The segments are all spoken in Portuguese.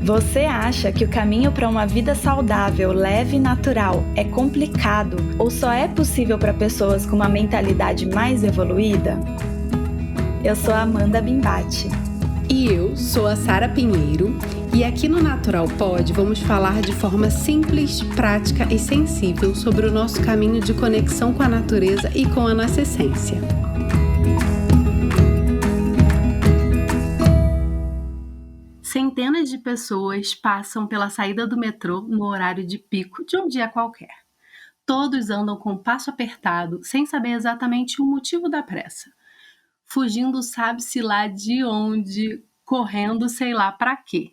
Você acha que o caminho para uma vida saudável, leve e natural é complicado ou só é possível para pessoas com uma mentalidade mais evoluída? Eu sou a Amanda Bimbati. E eu sou a Sara Pinheiro, e aqui no Natural Pod vamos falar de forma simples, prática e sensível sobre o nosso caminho de conexão com a natureza e com a nossa essência. Centenas de pessoas passam pela saída do metrô no horário de pico de um dia qualquer. Todos andam com o passo apertado, sem saber exatamente o motivo da pressa. Fugindo sabe-se lá de onde, correndo sei lá para quê.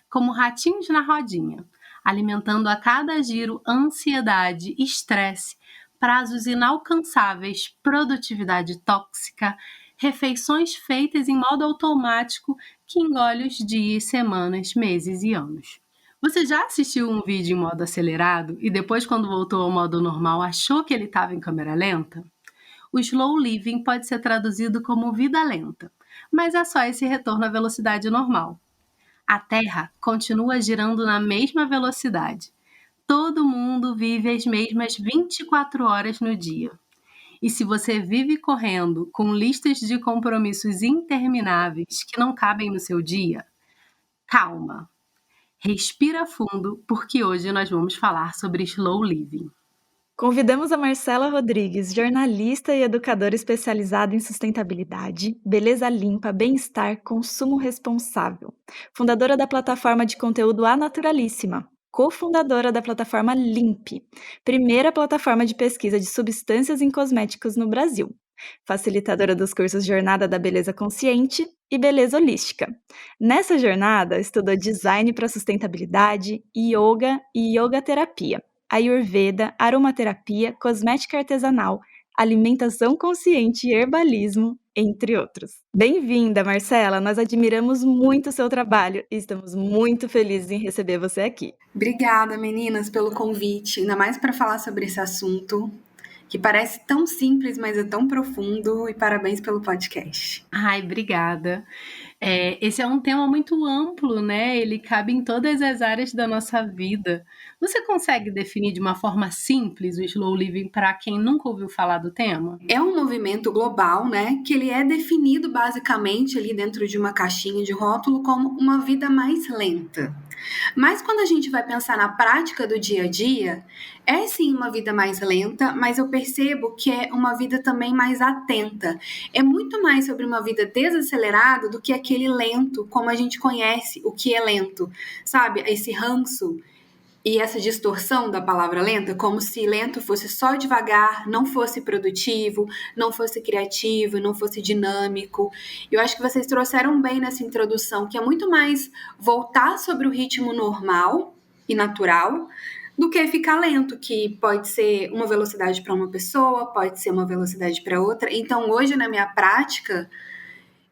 Como ratinhos na rodinha, alimentando a cada giro ansiedade, estresse, prazos inalcançáveis, produtividade tóxica, refeições feitas em modo automático que engole os dias, semanas, meses e anos. Você já assistiu um vídeo em modo acelerado e depois, quando voltou ao modo normal, achou que ele estava em câmera lenta? O slow living pode ser traduzido como vida lenta, mas é só esse retorno à velocidade normal. A Terra continua girando na mesma velocidade. Todo mundo vive as mesmas 24 horas no dia. E se você vive correndo com listas de compromissos intermináveis que não cabem no seu dia, calma. Respira fundo, porque hoje nós vamos falar sobre slow living. Convidamos a Marcela Rodrigues, jornalista e educadora especializada em sustentabilidade, beleza limpa, bem-estar, consumo responsável. Fundadora da plataforma de conteúdo A Naturalíssima, cofundadora da plataforma Limpe, primeira plataforma de pesquisa de substâncias em cosméticos no Brasil. Facilitadora dos cursos Jornada da Beleza Consciente e Beleza Holística. Nessa jornada, estudou design para sustentabilidade, yoga e yoga terapia, Ayurveda, aromaterapia, cosmética artesanal, alimentação consciente e herbalismo, entre outros. Bem-vinda, Marcela! Nós admiramos muito o seu trabalho e estamos muito felizes em receber você aqui. Obrigada, meninas, pelo convite, ainda mais para falar sobre esse assunto que parece tão simples, mas é tão profundo, e parabéns pelo podcast. Ai, obrigada. Esse é um tema muito amplo, né? Ele cabe em todas as áreas da nossa vida. Você consegue definir de uma forma simples o slow living para quem nunca ouviu falar do tema? É um movimento global, né? Que ele é definido basicamente ali dentro de uma caixinha de rótulo como uma vida mais lenta. Mas quando a gente vai pensar na prática do dia a dia, é sim uma vida mais lenta, mas eu percebo que é uma vida também mais atenta. É muito mais sobre uma vida desacelerada do que aquele lento, como a gente conhece o que é lento, sabe? Esse ranço e essa distorção da palavra lenta, como se lento fosse só devagar, não fosse produtivo, não fosse criativo, não fosse dinâmico. Eu acho que vocês trouxeram bem nessa introdução, que é muito mais voltar sobre o ritmo normal e natural do que ficar lento, que pode ser uma velocidade para uma pessoa, pode ser uma velocidade para outra. Então, hoje, na minha prática,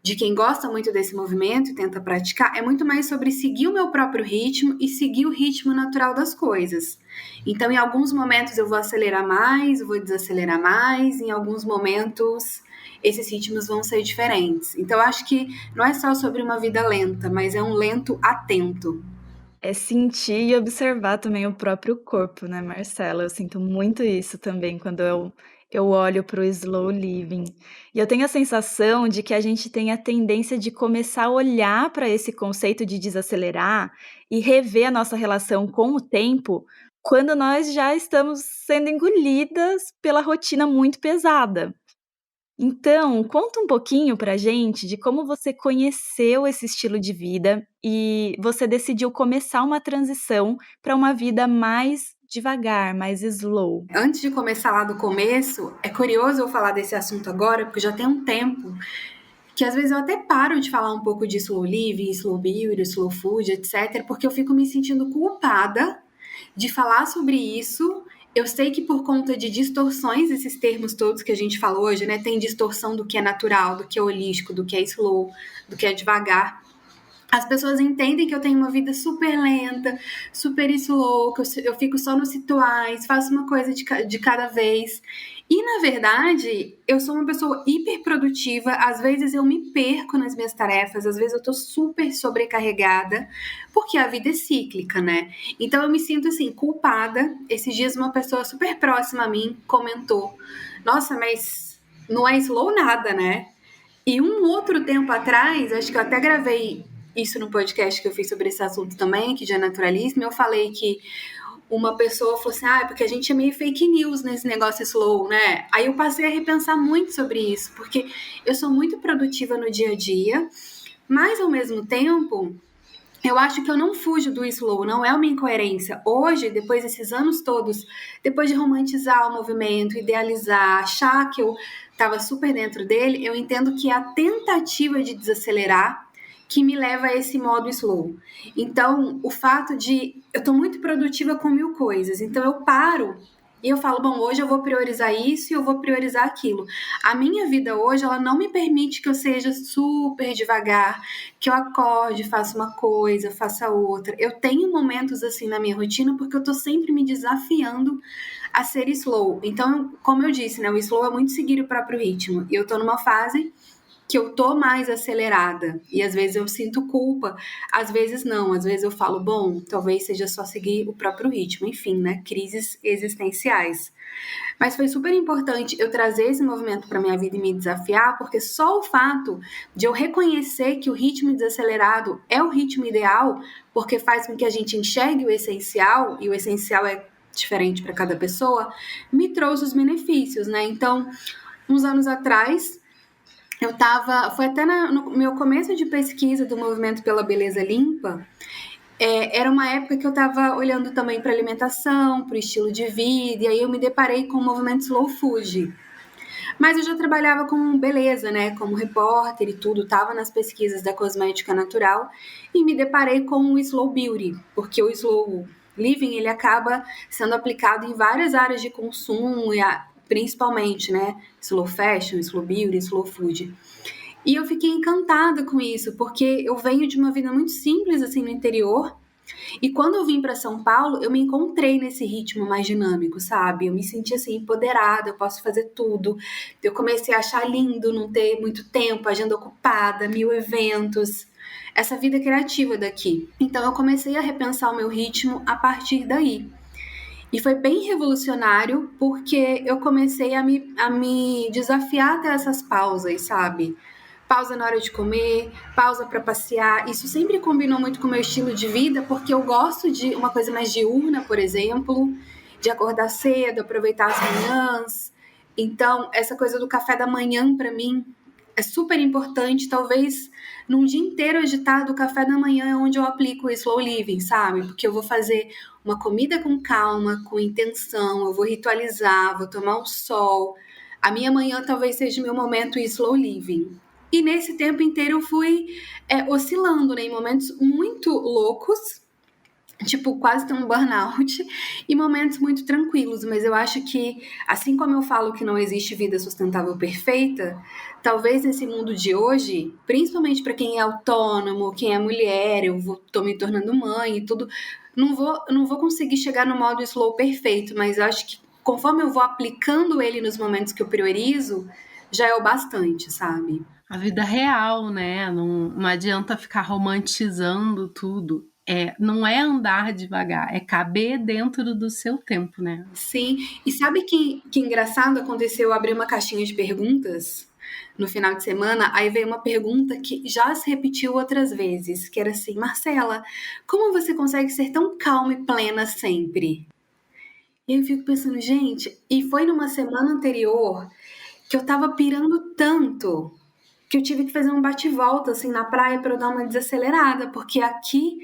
de quem gosta muito desse movimento e tenta praticar, é muito mais sobre seguir o meu próprio ritmo e seguir o ritmo natural das coisas. Então, em alguns momentos eu vou acelerar mais, eu vou desacelerar mais, em alguns momentos esses ritmos vão ser diferentes. Então, eu acho que não é só sobre uma vida lenta, mas é um lento atento. É sentir e observar também o próprio corpo, né, Marcela? Eu sinto muito isso também quando eu olho para o slow living. E eu tenho a sensação de que a gente tem a tendência de começar a olhar para esse conceito de desacelerar e rever a nossa relação com o tempo quando nós já estamos sendo engolidas pela rotina muito pesada. Então, conta um pouquinho pra gente de como você conheceu esse estilo de vida e você decidiu começar uma transição para uma vida mais devagar, mais slow. Antes de começar lá do começo, é curioso eu falar desse assunto agora, porque já tem um tempo que às vezes eu até paro de falar um pouco de slow living, slow beauty, slow food, etc., porque eu fico me sentindo culpada de falar sobre isso. Eu sei que por conta de distorções, esses termos todos que a gente falou hoje, né, tem distorção do que é natural, do que é holístico, do que é slow, do que é devagar. As pessoas entendem que eu tenho uma vida super lenta, super slow, que eu fico só nos rituais, faço uma coisa de cada vez. E, na verdade, eu sou uma pessoa hiper produtiva, às vezes eu me perco nas minhas tarefas, às vezes eu tô super sobrecarregada, porque a vida é cíclica, né? Então eu me sinto, assim, culpada. Esses dias uma pessoa super próxima a mim comentou, nossa, mas não é slow nada, né? E um outro tempo atrás, acho que eu até gravei isso no podcast que eu fiz sobre esse assunto também, que de é naturalismo, eu falei que uma pessoa falou assim, porque a gente é meio fake news nesse negócio slow, né? Aí eu passei a repensar muito sobre isso, porque eu sou muito produtiva no dia a dia, mas ao mesmo tempo, eu acho que eu não fujo do slow, não é uma incoerência. Hoje, depois desses anos todos, depois de romantizar o movimento, idealizar, achar que eu estava super dentro dele, eu entendo que é a tentativa de desacelerar que me leva a esse modo slow. Então, o fato de eu estou muito produtiva com 1000 coisas, então eu paro e eu falo, bom, hoje eu vou priorizar isso e eu vou priorizar aquilo. A minha vida hoje, ela não me permite que eu seja super devagar, que eu acorde, faça uma coisa, faça outra. Eu tenho momentos assim na minha rotina porque eu tô sempre me desafiando a ser slow. Então, como eu disse, né, o slow é muito seguir o próprio ritmo. E eu tô numa fase que eu tô mais acelerada e às vezes eu sinto culpa, às vezes não, às vezes eu falo, bom, talvez seja só seguir o próprio ritmo, enfim, né, crises existenciais. Mas foi super importante eu trazer esse movimento para minha vida e me desafiar, porque só o fato de eu reconhecer que o ritmo desacelerado é o ritmo ideal, porque faz com que a gente enxergue o essencial, e o essencial é diferente para cada pessoa, me trouxe os benefícios, né? Então, uns anos atrás, foi até no meu começo de pesquisa do movimento pela beleza limpa, era uma época que eu estava olhando também para alimentação, para o estilo de vida, e aí eu me deparei com o movimento Slow Food. Mas eu já trabalhava com beleza, né, como repórter e tudo, estava nas pesquisas da cosmética natural e me deparei com o Slow Beauty, porque o Slow Living ele acaba sendo aplicado em várias áreas de consumo, principalmente, né, Slow Fashion, Slow Beauty, Slow Food. E eu fiquei encantada com isso, porque eu venho de uma vida muito simples assim no interior, e quando eu vim para São Paulo, eu me encontrei nesse ritmo mais dinâmico, sabe? Eu me senti assim empoderada, eu posso fazer tudo. Eu comecei a achar lindo não ter muito tempo, agenda ocupada, 1000 eventos, essa vida criativa daqui. Então eu comecei a repensar o meu ritmo a partir daí. E foi bem revolucionário porque eu comecei a me desafiar a ter essas pausas, sabe? Pausa na hora de comer, pausa para passear. Isso sempre combinou muito com o meu estilo de vida, porque eu gosto de uma coisa mais diurna, por exemplo, de acordar cedo, aproveitar as manhãs. Então, essa coisa do café da manhã, para mim, é super importante. Talvez num dia inteiro agitado, o café da manhã é onde eu aplico o slow living, sabe? Porque eu vou fazer uma comida com calma, com intenção, eu vou ritualizar, vou tomar um sol. A minha manhã talvez seja o meu momento slow living. E nesse tempo inteiro eu fui oscilando, né, em momentos muito loucos, tipo, quase ter um burnout, e momentos muito tranquilos, mas eu acho que, assim como eu falo que não existe vida sustentável perfeita, talvez nesse mundo de hoje, principalmente para quem é autônomo, quem é mulher, tô me tornando mãe e tudo, não vou conseguir chegar no modo slow perfeito, mas eu acho que conforme eu vou aplicando ele nos momentos que eu priorizo, já é o bastante, sabe? A vida real, né? Não adianta ficar romantizando tudo. Não é andar devagar, é caber dentro do seu tempo, né? Sim, e sabe que engraçado aconteceu? Eu abri uma caixinha de perguntas no final de semana, aí veio uma pergunta que já se repetiu outras vezes, que era assim, Marcela, como você consegue ser tão calma e plena sempre? E eu fico pensando, gente, e foi numa semana anterior que eu tava pirando tanto que eu tive que fazer um bate-volta assim na praia para eu dar uma desacelerada, porque aqui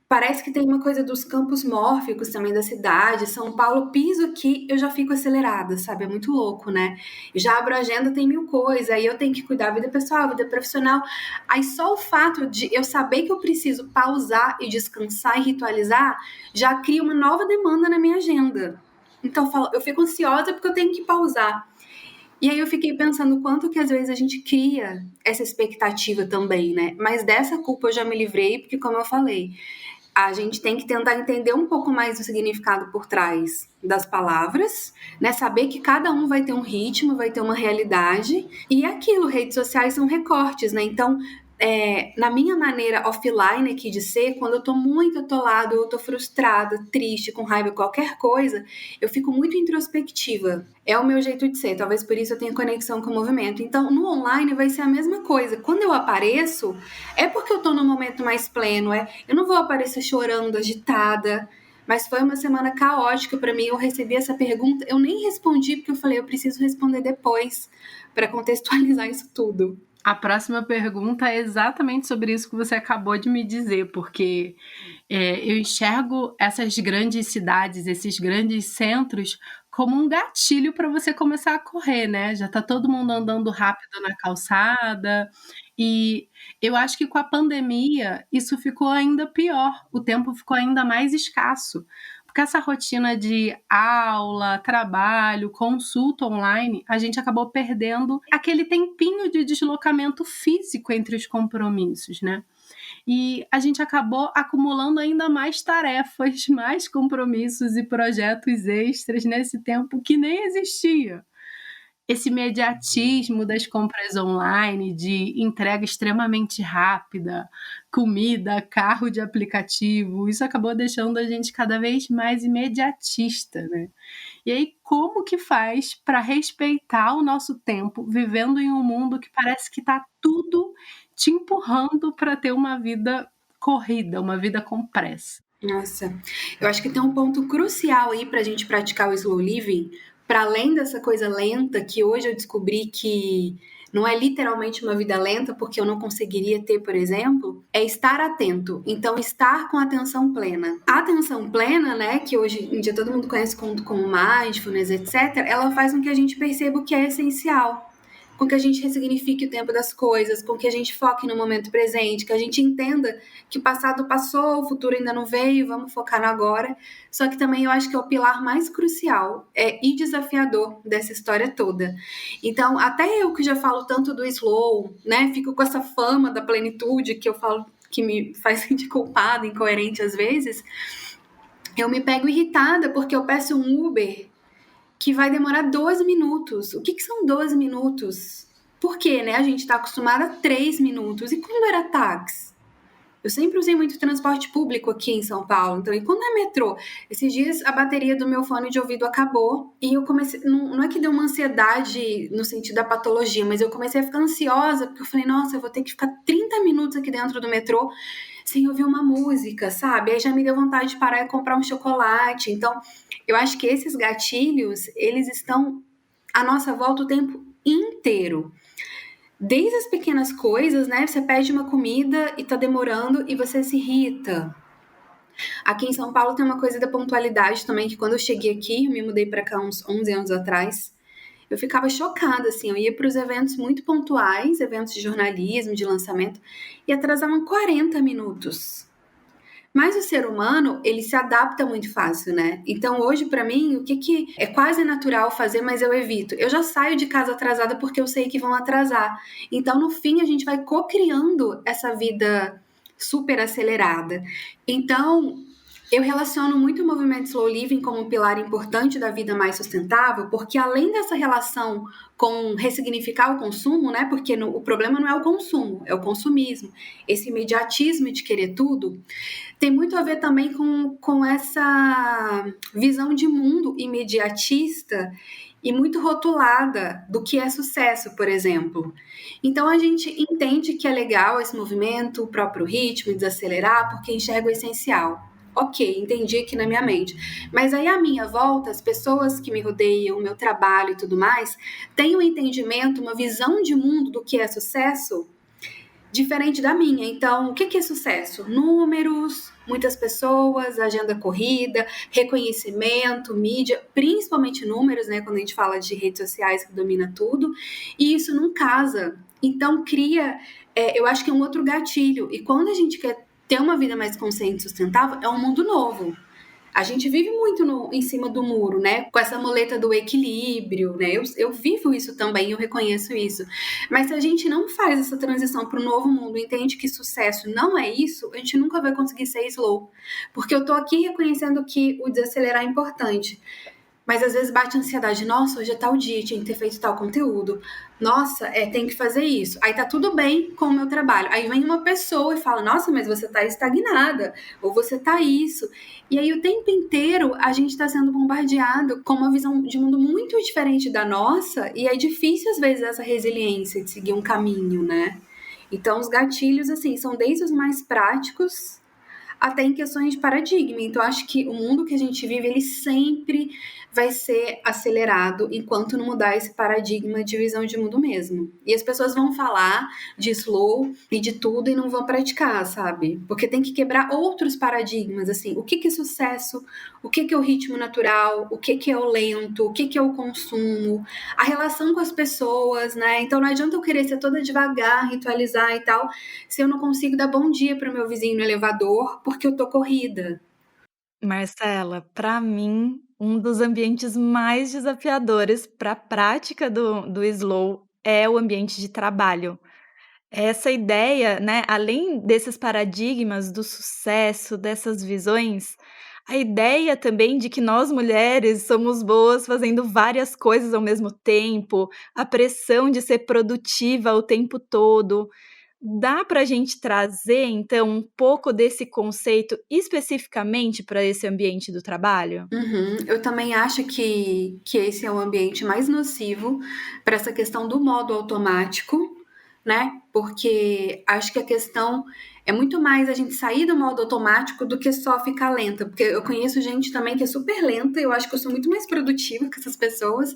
parece que tem uma coisa dos campos mórficos também da cidade. São Paulo, piso aqui, eu já fico acelerada, sabe? É muito louco, né? Já abro a agenda, tem 1000 coisas, aí eu tenho que cuidar da vida pessoal, vida profissional. Aí só o fato de eu saber que eu preciso pausar e descansar e ritualizar já cria uma nova demanda na minha agenda. Então eu fico ansiosa porque eu tenho que pausar. E aí eu fiquei pensando o quanto que às vezes a gente cria essa expectativa também, né? Mas dessa culpa eu já me livrei, porque como eu falei, A gente tem que tentar entender um pouco mais o significado por trás das palavras, né? Saber que cada um vai ter um ritmo, vai ter uma realidade. E aquilo, redes sociais são recortes, né? Então, na minha maneira offline aqui de ser, quando eu tô muito atolada, eu tô frustrada, triste, com raiva, qualquer coisa, eu fico muito introspectiva. É o meu jeito de ser, talvez por isso eu tenha conexão com o movimento. Então, no online vai ser a mesma coisa. Quando eu apareço, é porque eu tô num momento mais pleno, eu não vou aparecer chorando, agitada. Mas foi uma semana caótica para mim. Eu recebi essa pergunta, eu nem respondi porque eu falei, eu preciso responder depois para contextualizar isso tudo. A próxima pergunta é exatamente sobre isso que você acabou de me dizer, porque eu enxergo essas grandes cidades, esses grandes centros, como um gatilho para você começar a correr, né? Já tá todo mundo andando rápido na calçada, e eu acho que com a pandemia isso ficou ainda pior, o tempo ficou ainda mais escasso. Porque essa rotina de aula, trabalho, consulta online, a gente acabou perdendo aquele tempinho de deslocamento físico entre os compromissos, né? E a gente acabou acumulando ainda mais tarefas, mais compromissos e projetos extras nesse tempo que nem existia. Esse imediatismo das compras online, de entrega extremamente rápida, comida, carro de aplicativo, isso acabou deixando a gente cada vez mais imediatista, né? E aí, como que faz para respeitar o nosso tempo, vivendo em um mundo que parece que está tudo te empurrando para ter uma vida corrida, uma vida com pressa? Nossa, eu acho que tem um ponto crucial aí para a gente praticar o slow living, para além dessa coisa lenta, que hoje eu descobri que não é literalmente uma vida lenta, porque eu não conseguiria ter, por exemplo, é estar atento. Então, estar com atenção plena. A atenção plena, né, que hoje em dia todo mundo conhece como mindfulness, etc., ela faz com que a gente perceba o que é essencial, com que a gente ressignifique o tempo das coisas, com que a gente foque no momento presente, que a gente entenda que o passado passou, o futuro ainda não veio, vamos focar no agora. Só que também eu acho que é o pilar mais crucial e desafiador dessa história toda. Então, até eu que já falo tanto do slow, né, fico com essa fama da plenitude que eu falo que me faz sentir culpada, incoerente às vezes, eu me pego irritada porque eu peço um Uber que vai demorar 12 minutos. O que são 12 minutos? Por quê, né? A gente está acostumado a 3 minutos. E quando era táxi? Eu sempre usei muito transporte público aqui em São Paulo. Então, e quando é metrô? Esses dias a bateria do meu fone de ouvido acabou e eu comecei... Não é que deu uma ansiedade no sentido da patologia, mas eu comecei a ficar ansiosa porque eu falei, nossa, eu vou ter que ficar 30 minutos aqui dentro do metrô sem ouvir uma música, sabe? Aí já me deu vontade de parar e comprar um chocolate. Então, eu acho que esses gatilhos, eles estão à nossa volta o tempo inteiro. Desde as pequenas coisas, né? Você pede uma comida e tá demorando e você se irrita. Aqui em São Paulo tem uma coisa da pontualidade também, que quando eu cheguei aqui, eu me mudei para cá uns 11 anos atrás, eu ficava chocada, assim, eu ia para os eventos muito pontuais, eventos de jornalismo, de lançamento, e atrasavam 40 minutos. Mas o ser humano, ele se adapta muito fácil, né? Então, hoje, para mim, o que é quase natural fazer, mas eu evito? Eu já saio de casa atrasada porque eu sei que vão atrasar. Então, no fim, a gente vai co-criando essa vida super acelerada. Então, eu relaciono muito o movimento Slow Living como um pilar importante da vida mais sustentável, porque além dessa relação com ressignificar o consumo, né? Porque o problema não é o consumo, é o consumismo. Esse imediatismo de querer tudo tem muito a ver também com essa visão de mundo imediatista e muito rotulada do que é sucesso, por exemplo. Então a gente entende que é legal esse movimento, o próprio ritmo, desacelerar, porque enxerga o essencial. Ok, entendi aqui na minha mente. Mas aí à minha volta, as pessoas que me rodeiam, o meu trabalho e tudo mais, têm um entendimento, uma visão de mundo do que é sucesso diferente da minha. Então, o que é sucesso? Números, muitas pessoas, agenda corrida, reconhecimento, mídia, principalmente números, né? Quando a gente fala de redes sociais que domina tudo, e isso não casa. Então, cria, eu acho que é um outro gatilho. E quando a gente quer ter uma vida mais consciente e sustentável, é um mundo novo. A gente vive muito em cima do muro, né? Com essa muleta do equilíbrio, né? Eu vivo isso também, eu reconheço isso. Mas se a gente não faz essa transição para o novo mundo, entende que sucesso não é isso, a gente nunca vai conseguir ser slow. Porque eu tô aqui reconhecendo que o desacelerar é importante. Mas às vezes bate a ansiedade, nossa, hoje é tal dia, tinha que ter feito tal conteúdo. Nossa, tem que fazer isso. Aí tá tudo bem com o meu trabalho. Aí vem uma pessoa e fala, nossa, mas você tá estagnada, ou você tá isso. E aí o tempo inteiro a gente tá sendo bombardeado com uma visão de mundo muito diferente da nossa, e é difícil às vezes essa resiliência de seguir um caminho, né? Então os gatilhos, assim, são desde os mais práticos até em questões de paradigma. Então, acho que o mundo que a gente vive, ele sempre vai ser acelerado enquanto não mudar esse paradigma de visão de mundo mesmo. E as pessoas vão falar de slow e de tudo e não vão praticar, sabe? Porque tem que quebrar outros paradigmas, assim, o que é sucesso, o que é o ritmo natural, o que é o lento, o que é o consumo, a relação com as pessoas, né? Então não adianta eu querer ser toda devagar, ritualizar e tal, se eu não consigo dar bom dia para o meu vizinho no elevador porque eu tô corrida. Marcela, para mim, um dos ambientes mais desafiadores para a prática do slow é o ambiente de trabalho. Essa ideia, né, além desses paradigmas do sucesso, dessas visões, a ideia também de que nós mulheres somos boas fazendo várias coisas ao mesmo tempo, a pressão de ser produtiva o tempo todo. Dá para a gente trazer, então, um pouco desse conceito especificamente para esse ambiente do trabalho? Uhum. Eu também acho que esse é o ambiente mais nocivo para essa questão do modo automático, né? Porque acho que a questão é muito mais a gente sair do modo automático do que só ficar lenta. Porque eu conheço gente também que é super lenta, e eu acho que eu sou muito mais produtiva que essas pessoas.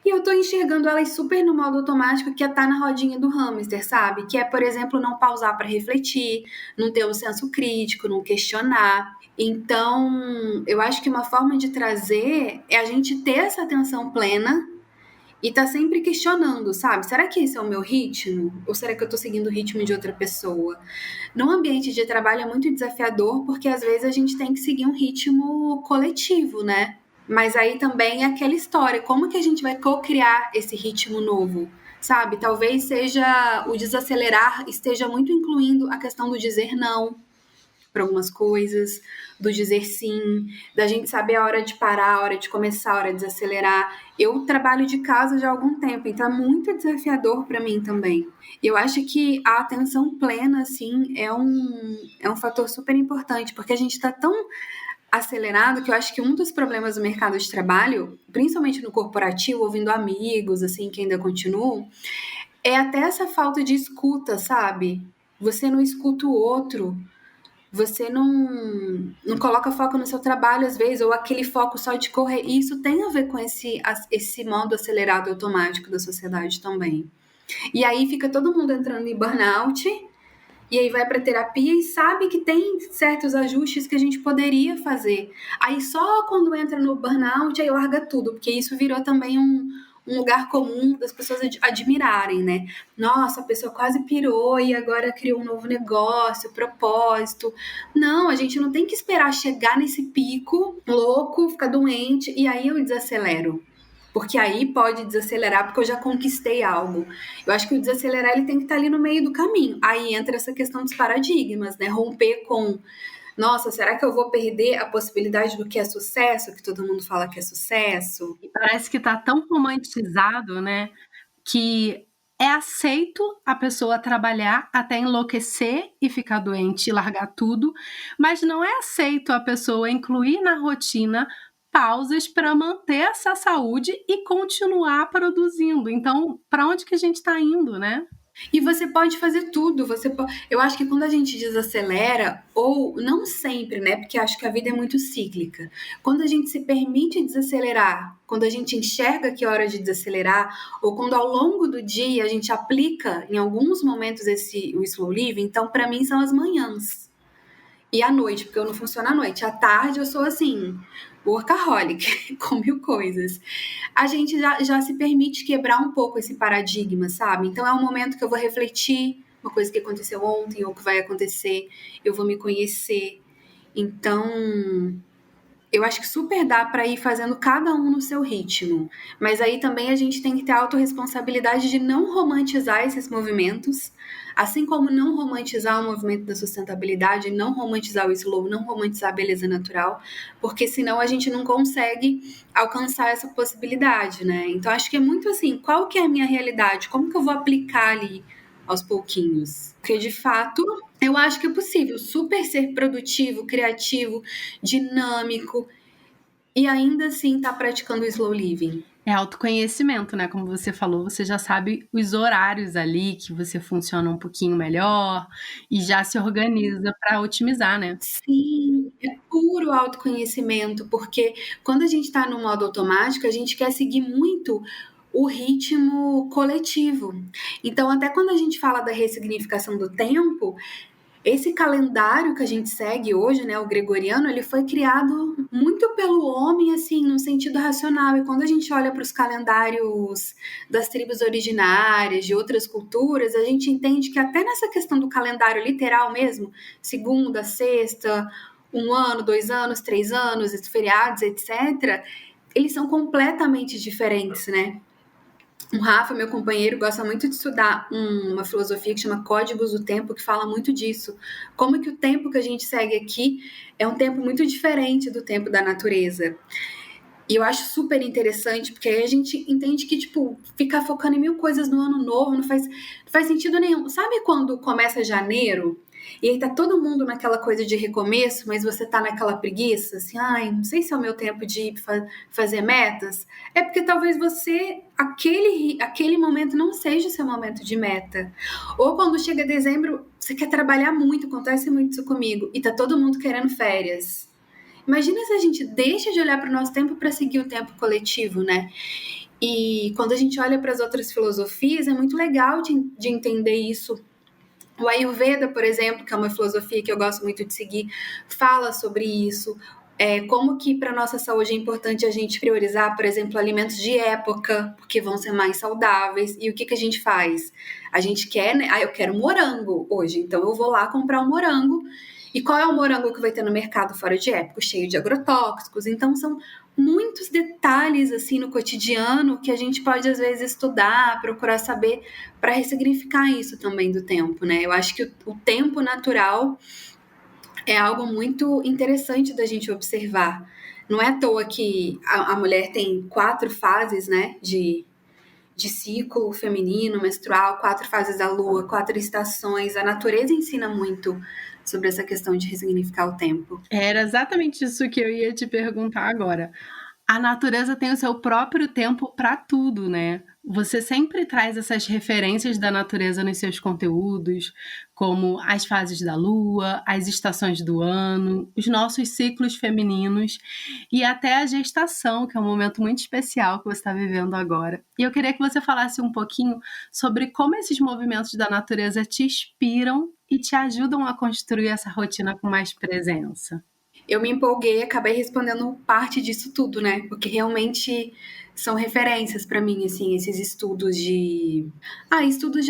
E eu tô enxergando elas super no modo automático, que é estar na rodinha do hamster, sabe? Que é, por exemplo, não pausar para refletir, não ter o senso crítico, não questionar. Então, eu acho que uma forma de trazer é a gente ter essa atenção plena e tá sempre questionando, sabe? Será que esse é o meu ritmo? Ou será que eu tô seguindo o ritmo de outra pessoa? No ambiente de trabalho é muito desafiador, porque às vezes a gente tem que seguir um ritmo coletivo, né? Mas aí também é aquela história, como que a gente vai co-criar esse ritmo novo? Sabe? Talvez seja o desacelerar esteja muito incluindo a questão do dizer não para algumas coisas, do dizer sim, da gente saber a hora de parar, a hora de começar, a hora de desacelerar. Eu trabalho de casa já há algum tempo, então é muito desafiador para mim também. E eu acho que a atenção plena, assim, é um fator super importante, porque a gente está tão acelerado que eu acho que um dos problemas do mercado de trabalho, principalmente no corporativo, ouvindo amigos, assim, que ainda continuam, é até essa falta de escuta, sabe? Você não escuta o outro, você não coloca foco no seu trabalho às vezes, ou aquele foco só de correr. E isso tem a ver com esse modo acelerado automático da sociedade também. E aí fica todo mundo entrando em burnout, e aí vai para terapia e sabe que tem certos ajustes que a gente poderia fazer. Aí só quando entra no burnout, aí larga tudo, porque isso virou também um lugar comum das pessoas admirarem, né? Nossa, a pessoa quase pirou e agora criou um novo negócio, propósito. Não, a gente não tem que esperar chegar nesse pico louco, ficar doente, e aí eu desacelero. Porque aí pode desacelerar, porque eu já conquistei algo. Eu acho que o desacelerar ele tem que estar ali no meio do caminho. Aí entra essa questão dos paradigmas, né? Romper com, nossa, será que eu vou perder a possibilidade do que é sucesso, que todo mundo fala que é sucesso? E parece que tá tão romantizado, né, que é aceito a pessoa trabalhar até enlouquecer e ficar doente e largar tudo, mas não é aceito a pessoa incluir na rotina pausas para manter essa saúde e continuar produzindo. Então, para onde que a gente está indo, né? E você pode fazer tudo. Eu acho que quando a gente desacelera, ou não sempre, né? Porque acho que a vida é muito cíclica. Quando a gente se permite desacelerar, quando a gente enxerga que é hora de desacelerar, ou quando ao longo do dia a gente aplica em alguns momentos o slow living, então para mim são as manhãs. E à noite, porque eu não funciono à noite. À tarde eu sou assim, workaholic, com mil coisas. A gente já se permite quebrar um pouco esse paradigma, sabe? Então é um momento que eu vou refletir uma coisa que aconteceu ontem ou que vai acontecer, eu vou me conhecer. Então, Eu acho que super dá para ir fazendo cada um no seu ritmo. Mas aí também a gente tem que ter a autorresponsabilidade de não romantizar esses movimentos, assim como não romantizar o movimento da sustentabilidade, não romantizar o slow, não romantizar a beleza natural, porque senão a gente não consegue alcançar essa possibilidade, né? Então acho que é muito assim, qual que é a minha realidade? Como que eu vou aplicar ali aos pouquinhos? Porque de fato eu acho que é possível super ser produtivo, criativo, dinâmico e ainda assim estar praticando o slow living. É autoconhecimento, né? Como você falou, você já sabe os horários ali que você funciona um pouquinho melhor e já se organiza para otimizar, né? Sim, é puro autoconhecimento, porque quando a gente está no modo automático, a gente quer seguir muito o ritmo coletivo. Então, até quando a gente fala da ressignificação do tempo, esse calendário que a gente segue hoje, né, o gregoriano, ele foi criado muito pelo homem, assim, no sentido racional. E quando a gente olha para os calendários das tribos originárias, de outras culturas, a gente entende que até nessa questão do calendário literal mesmo, segunda, sexta, 1 ano, 2 anos, 3 anos, feriados, etc., eles são completamente diferentes, né? O Rafa, meu companheiro, gosta muito de estudar uma filosofia que chama Códigos do Tempo, que fala muito disso. Como que o tempo que a gente segue aqui é um tempo muito diferente do tempo da natureza. E eu acho super interessante, porque aí a gente entende que, tipo, ficar focando em 1000 coisas no ano novo não faz sentido nenhum. Sabe quando começa janeiro? E aí tá todo mundo naquela coisa de recomeço, mas você tá naquela preguiça, assim, ai, não sei se é o meu tempo de fazer metas. É porque talvez você, aquele momento não seja o seu momento de meta. Ou quando chega dezembro, você quer trabalhar muito, acontece muito isso comigo, e tá todo mundo querendo férias. Imagina se a gente deixa de olhar para o nosso tempo para seguir o tempo coletivo, né? E quando a gente olha para as outras filosofias, é muito legal de entender isso. O Ayurveda, por exemplo, que é uma filosofia que eu gosto muito de seguir, fala sobre isso. Como que para nossa saúde é importante a gente priorizar, por exemplo, alimentos de época, porque vão ser mais saudáveis. E o que a gente faz? A gente quer, né? Eu quero morango hoje, então eu vou lá comprar um morango. E qual é o morango que vai ter no mercado fora de época? Cheio de agrotóxicos. Então são muitos detalhes assim no cotidiano que a gente pode às vezes estudar, procurar saber para ressignificar isso também do tempo, né? Eu acho que o tempo natural é algo muito interessante da gente observar. Não é à toa que a mulher tem 4 fases, né, de ciclo feminino, menstrual, 4 fases da lua, 4 estações. A natureza ensina muito sobre essa questão de ressignificar o tempo. Era exatamente isso que eu ia te perguntar agora. A natureza tem o seu próprio tempo para tudo, né? Você sempre traz essas referências da natureza nos seus conteúdos, como as fases da lua, as estações do ano, os nossos ciclos femininos e até a gestação, que é um momento muito especial que você está vivendo agora. E eu queria que você falasse um pouquinho sobre como esses movimentos da natureza te inspiram e te ajudam a construir essa rotina com mais presença. Eu me empolguei e acabei respondendo parte disso tudo, né? Porque realmente são referências para mim, assim, esses estudos de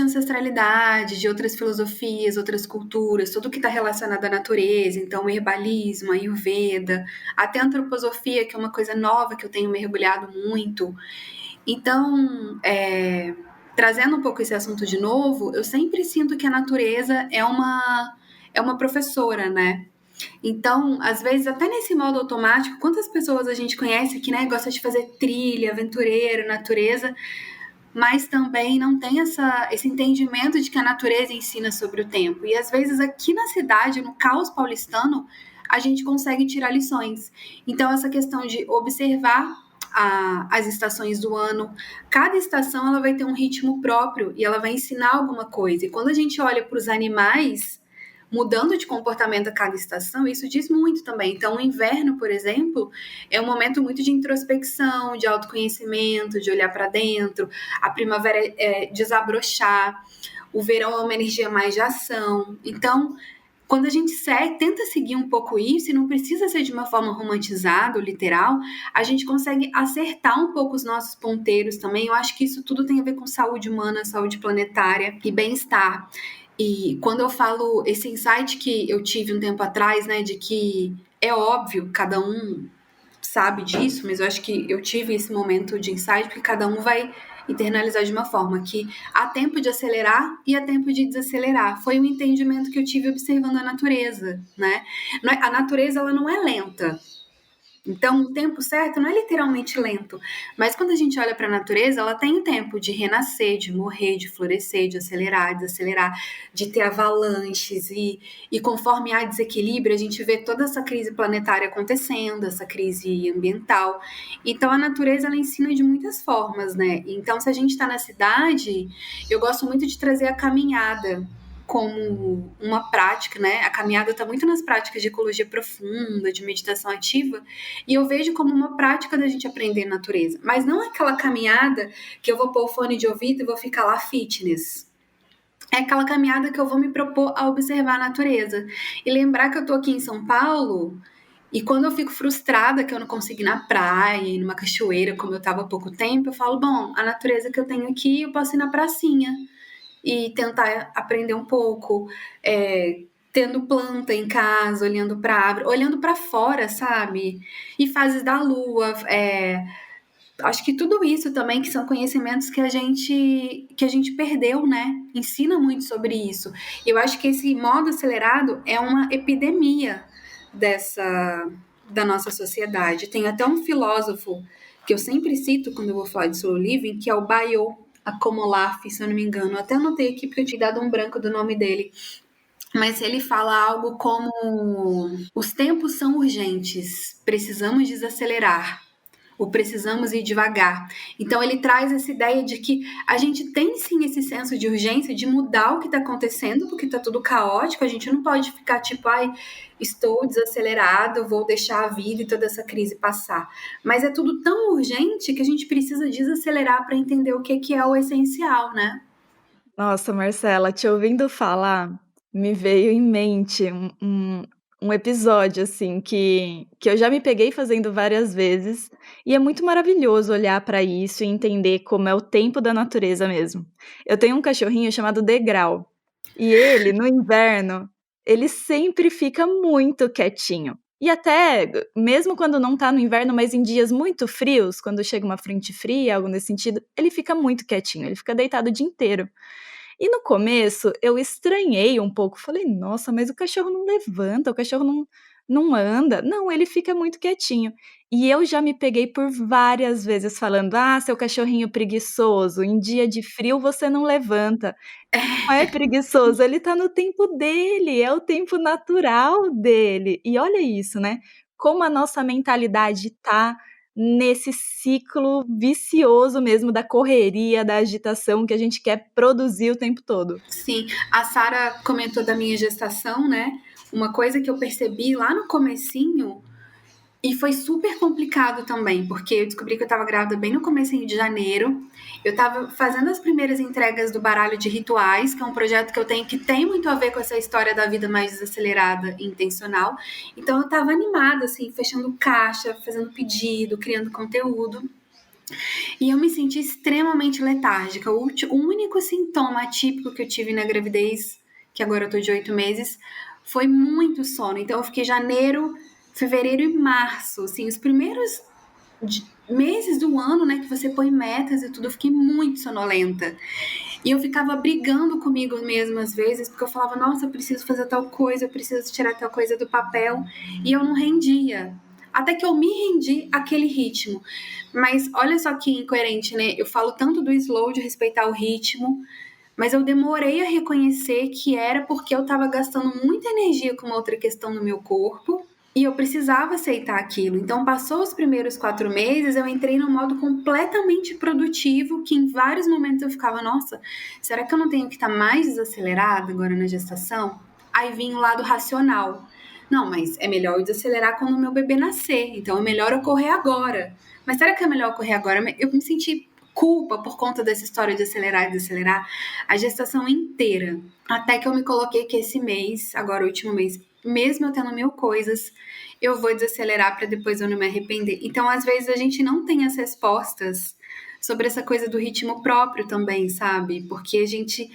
ancestralidade, de outras filosofias, outras culturas, tudo que está relacionado à natureza, então o herbalismo, a Ayurveda, até a antroposofia, que é uma coisa nova que eu tenho mergulhado muito. Então, trazendo um pouco esse assunto de novo, eu sempre sinto que a natureza é uma professora, né? Então, às vezes, até nesse modo automático, quantas pessoas a gente conhece que, né, gosta de fazer trilha, aventureiro, natureza, mas também não tem esse entendimento de que a natureza ensina sobre o tempo. E às vezes aqui na cidade, no caos paulistano, a gente consegue tirar lições. Então, essa questão de observar as estações do ano, cada estação ela vai ter um ritmo próprio e ela vai ensinar alguma coisa. E quando a gente olha para os animais mudando de comportamento a cada estação, isso diz muito também. Então, o inverno, por exemplo, é um momento muito de introspecção, de autoconhecimento, de olhar para dentro. A primavera é desabrochar. O verão é uma energia mais de ação. Então, quando a gente tenta seguir um pouco isso, e não precisa ser de uma forma romantizada ou literal, a gente consegue acertar um pouco os nossos ponteiros também. Eu acho que isso tudo tem a ver com saúde humana, saúde planetária e bem-estar. E quando eu falo esse insight que eu tive um tempo atrás, né, de que é óbvio, cada um sabe disso, mas eu acho que eu tive esse momento de insight, porque cada um vai internalizar de uma forma que há tempo de acelerar e há tempo de desacelerar. Foi um entendimento que eu tive observando a natureza, né? A natureza, ela não é lenta. Então, o tempo certo não é literalmente lento, mas quando a gente olha para a natureza, ela tem o tempo de renascer, de morrer, de florescer, de acelerar, desacelerar, de ter avalanches e conforme há desequilíbrio, a gente vê toda essa crise planetária acontecendo, essa crise ambiental. Então, a natureza, ela ensina de muitas formas, né? Então, se a gente está na cidade, eu gosto muito de trazer a caminhada como uma prática, né? A caminhada está muito nas práticas de ecologia profunda, de meditação ativa, e eu vejo como uma prática da gente aprender natureza. Mas não é aquela caminhada que eu vou pôr o fone de ouvido e vou ficar lá fitness. É aquela caminhada que eu vou me propor a observar a natureza. E lembrar que eu tô aqui em São Paulo, e quando eu fico frustrada que eu não consigo ir na praia, numa cachoeira, como eu estava há pouco tempo, eu falo, bom, a natureza que eu tenho aqui, eu posso ir na pracinha e tentar aprender um pouco, tendo planta em casa, olhando para a árvore, olhando para fora, sabe? E fases da lua, acho que tudo isso também que são conhecimentos que a gente perdeu, né? Ensina muito sobre isso. Eu acho que esse modo acelerado é uma epidemia da nossa sociedade. Tem até um filósofo que eu sempre cito quando eu vou falar de slow living, que é o Bayo Akomolafe, se eu não me engano. Eu até anotei aqui porque eu tinha dado um branco do nome dele. Mas ele fala algo como: os tempos são urgentes, precisamos desacelerar, ou precisamos ir devagar. Então ele traz essa ideia de que a gente tem sim esse senso de urgência de mudar o que está acontecendo, porque está tudo caótico, a gente não pode ficar tipo, ai, estou desacelerado, vou deixar a vida e toda essa crise passar. Mas é tudo tão urgente que a gente precisa desacelerar para entender o que é o essencial, né? Nossa, Marcela, te ouvindo falar, me veio em mente um episódio, assim, que eu já me peguei fazendo várias vezes, e é muito maravilhoso olhar para isso e entender como é o tempo da natureza mesmo. Eu tenho um cachorrinho chamado Degrau, e ele, no inverno, ele sempre fica muito quietinho. E até, mesmo quando não tá no inverno, mas em dias muito frios, quando chega uma frente fria, algo nesse sentido, ele fica muito quietinho, ele fica deitado o dia inteiro. E no começo eu estranhei um pouco, falei: "Nossa, mas o cachorro não levanta, o cachorro não anda". Não, ele fica muito quietinho. E eu já me peguei por várias vezes falando: "Ah, seu cachorrinho preguiçoso, em dia de frio você não levanta". Não é preguiçoso, ele tá no tempo dele, é o tempo natural dele. E olha isso, né, como a nossa mentalidade tá nesse ciclo vicioso mesmo da correria, da agitação que a gente quer produzir o tempo todo. Sim, a Sara comentou da minha gestação, né? Uma coisa que eu percebi lá no comecinho. E foi super complicado também, porque eu descobri que eu estava grávida bem no comecinho de janeiro. Eu estava fazendo as primeiras entregas do Baralho de Rituais, que é um projeto que eu tenho que tem muito a ver com essa história da vida mais desacelerada e intencional. Então eu estava animada, assim, fechando caixa, fazendo pedido, criando conteúdo. E eu me senti extremamente letárgica. O único sintoma atípico que eu tive na gravidez, que agora eu tô de 8 meses, foi muito sono. Então eu fiquei janeiro, fevereiro e março, assim, os primeiros meses do ano, né, que você põe metas e tudo, eu fiquei muito sonolenta. E eu ficava brigando comigo mesma às vezes, porque eu falava, nossa, eu preciso fazer tal coisa, eu preciso tirar tal coisa do papel, e eu não rendia. Até que eu me rendi àquele ritmo. Mas olha só que incoerente, né? Eu falo tanto do slow, de respeitar o ritmo, mas eu demorei a reconhecer que era porque eu estava gastando muita energia com uma outra questão no meu corpo e eu precisava aceitar aquilo. Então, passou os primeiros 4 meses, eu entrei num modo completamente produtivo, que em vários momentos eu ficava, nossa, será que eu não tenho que estar mais desacelerada agora na gestação? Aí vinha o lado racional. Não, mas é melhor eu desacelerar quando o meu bebê nascer, então é melhor eu correr agora. Mas será que é melhor eu correr agora? Eu me senti culpa por conta dessa história de acelerar e desacelerar a gestação inteira. Até que eu me coloquei que esse mês, agora o último mês, mesmo eu tendo 1000 coisas, eu vou desacelerar para depois eu não me arrepender. Então, às vezes, a gente não tem as respostas sobre essa coisa do ritmo próprio também, sabe? Porque a gente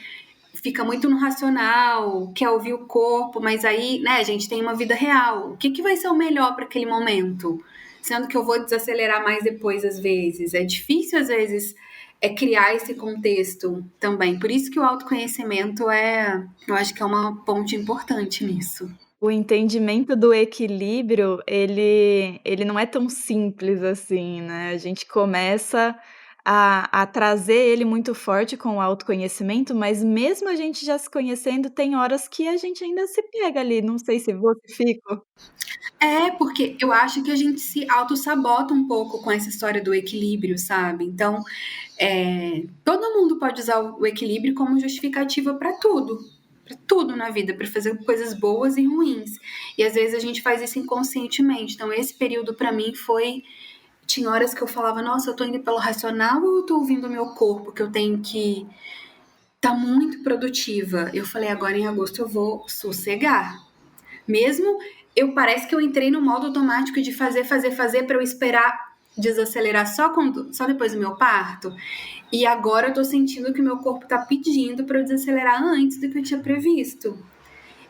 fica muito no racional, quer ouvir o corpo, mas aí, né, a gente tem uma vida real. O que vai ser o melhor para aquele momento? sendo que eu vou desacelerar mais depois, às vezes. É difícil, às vezes, criar esse contexto também. Por isso que o autoconhecimento eu acho que é uma ponte importante nisso. O entendimento do equilíbrio, ele não é tão simples assim, né, a gente começa a trazer ele muito forte com o autoconhecimento, mas mesmo a gente já se conhecendo, tem horas que a gente ainda se pega ali, não sei se você fica. Porque eu acho que a gente se auto-sabota um pouco com essa história do equilíbrio, sabe? Então, todo mundo pode usar o equilíbrio como justificativa para tudo na vida, para fazer coisas boas e ruins. E às vezes a gente faz isso inconscientemente. Então, esse período para mim foi. Tinha horas que eu falava, nossa, eu tô indo pelo racional ou eu tô ouvindo o meu corpo, que eu tenho que tá muito produtiva. Eu falei, agora em agosto eu vou sossegar. Mesmo parece que eu entrei no modo automático de fazer para eu esperar desacelerar só depois do meu parto. E agora eu tô sentindo que o meu corpo tá pedindo para eu desacelerar antes do que eu tinha previsto.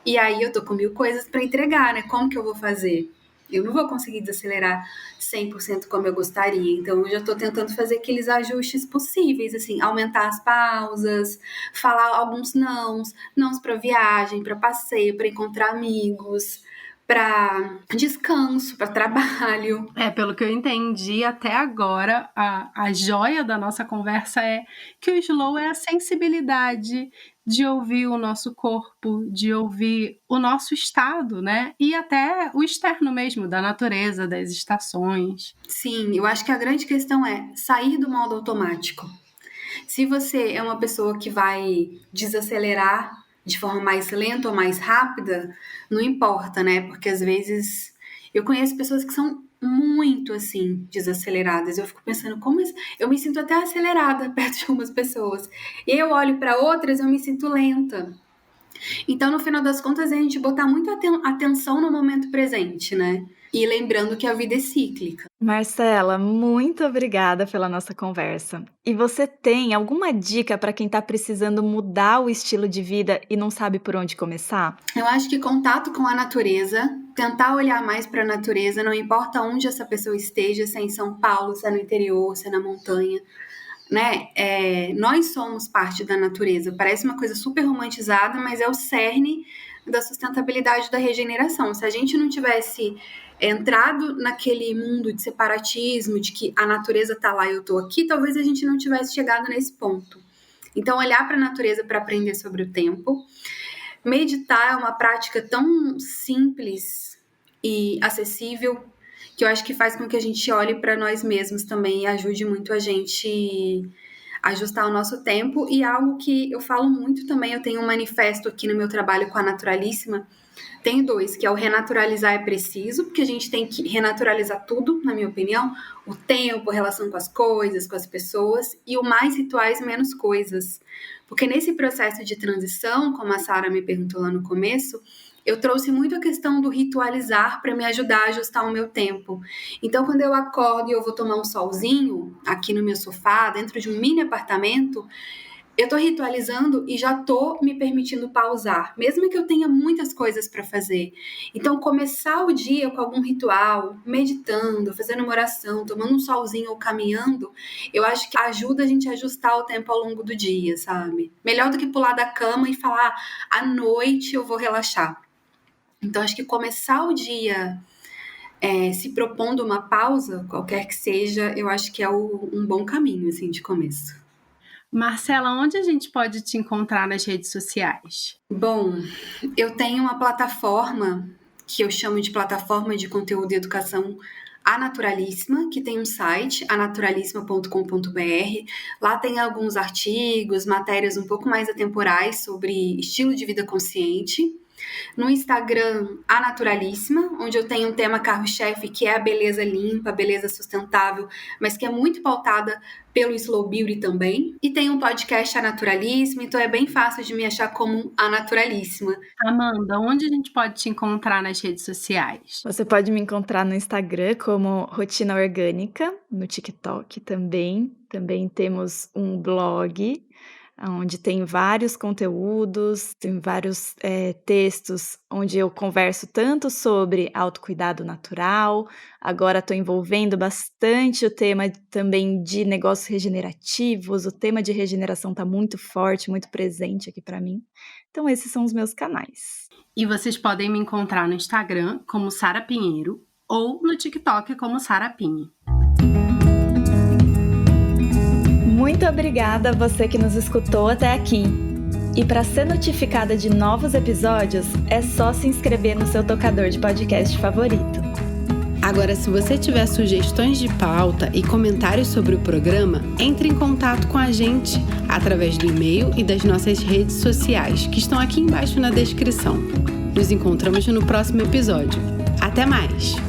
E aí eu tô com 1000 coisas para entregar, né? Como que eu vou fazer? Eu não vou conseguir desacelerar 100% como eu gostaria. Então eu já tô tentando fazer aqueles ajustes possíveis, assim, aumentar as pausas, falar alguns nãos para viagem, para passeio, para encontrar amigos, para descanso, para trabalho. Pelo que eu entendi até agora, a joia da nossa conversa é que o slow é a sensibilidade de ouvir o nosso corpo, de ouvir o nosso estado, né? E até o externo mesmo, da natureza, das estações. Sim, eu acho que a grande questão é sair do modo automático. Se você é uma pessoa que vai desacelerar de forma mais lenta ou mais rápida, não importa, né? Porque às vezes eu conheço pessoas que são muito assim desaceleradas. Eu fico pensando como eu me sinto até acelerada perto de algumas pessoas. E eu olho para outras, eu me sinto lenta. Então, no final das contas, é a gente botar muita atenção no momento presente, né? E lembrando que a vida é cíclica. Marcela, muito obrigada pela nossa conversa. E você tem alguma dica para quem está precisando mudar o estilo de vida e não sabe por onde começar? Eu acho que contato com a natureza, tentar olhar mais para a natureza, não importa onde essa pessoa esteja, se é em São Paulo, se é no interior, se é na montanha, né? Nós somos parte da natureza. Parece uma coisa super romantizada, mas é o cerne da sustentabilidade da regeneração. Se a gente não tivesse entrado naquele mundo de separatismo, de que a natureza tá lá e eu tô aqui, talvez a gente não tivesse chegado nesse ponto. Então, olhar para a natureza para aprender sobre o tempo. Meditar é uma prática tão simples e acessível que eu acho que faz com que a gente olhe para nós mesmos também e ajude muito a gente a ajustar o nosso tempo. E algo que eu falo muito também, eu tenho um manifesto aqui no meu trabalho com a Naturalíssima, tenho 2, que é o renaturalizar é preciso, porque a gente tem que renaturalizar tudo, na minha opinião, o tempo, a relação com as coisas, com as pessoas, e o mais rituais, menos coisas. Porque nesse processo de transição, como a Sara me perguntou lá no começo, eu trouxe muito a questão do ritualizar para me ajudar a ajustar o meu tempo. Então, quando eu acordo e eu vou tomar um solzinho aqui no meu sofá, dentro de um mini apartamento, eu tô ritualizando e já tô me permitindo pausar, mesmo que eu tenha muitas coisas para fazer. Então, começar o dia com algum ritual, meditando, fazendo uma oração, tomando um solzinho ou caminhando, eu acho que ajuda a gente a ajustar o tempo ao longo do dia, sabe? Melhor do que pular da cama e falar, à noite eu vou relaxar. Então, acho que começar o dia se propondo uma pausa, qualquer que seja, eu acho que é um bom caminho, assim, de começo. Marcela, onde a gente pode te encontrar nas redes sociais? Bom, eu tenho uma plataforma que eu chamo de plataforma de conteúdo e educação A Naturalíssima, que tem um site, anaturalissima.com.br. Lá tem alguns artigos, matérias um pouco mais atemporais sobre estilo de vida consciente. No Instagram, A Naturalíssima, onde eu tenho um tema carro-chefe que é a beleza limpa, a beleza sustentável, mas que é muito pautada pelo Slow Beauty também. E tem um podcast A Naturalíssima, então é bem fácil de me achar como A Naturalíssima. Amanda, onde a gente pode te encontrar nas redes sociais? Você pode me encontrar no Instagram como Rotina Orgânica, no TikTok também. Também temos um blog, onde tem vários conteúdos, tem vários textos, onde eu converso tanto sobre autocuidado natural, agora estou envolvendo bastante o tema também de negócios regenerativos, o tema de regeneração está muito forte, muito presente aqui para mim. Então esses são os meus canais. E vocês podem me encontrar no Instagram como Sara Pinheiro ou no TikTok como Sara Pinhe. Muito obrigada a você que nos escutou até aqui. E para ser notificada de novos episódios, é só se inscrever no seu tocador de podcast favorito. Agora, se você tiver sugestões de pauta e comentários sobre o programa, entre em contato com a gente através do e-mail e das nossas redes sociais, que estão aqui embaixo na descrição. Nos encontramos no próximo episódio. Até mais!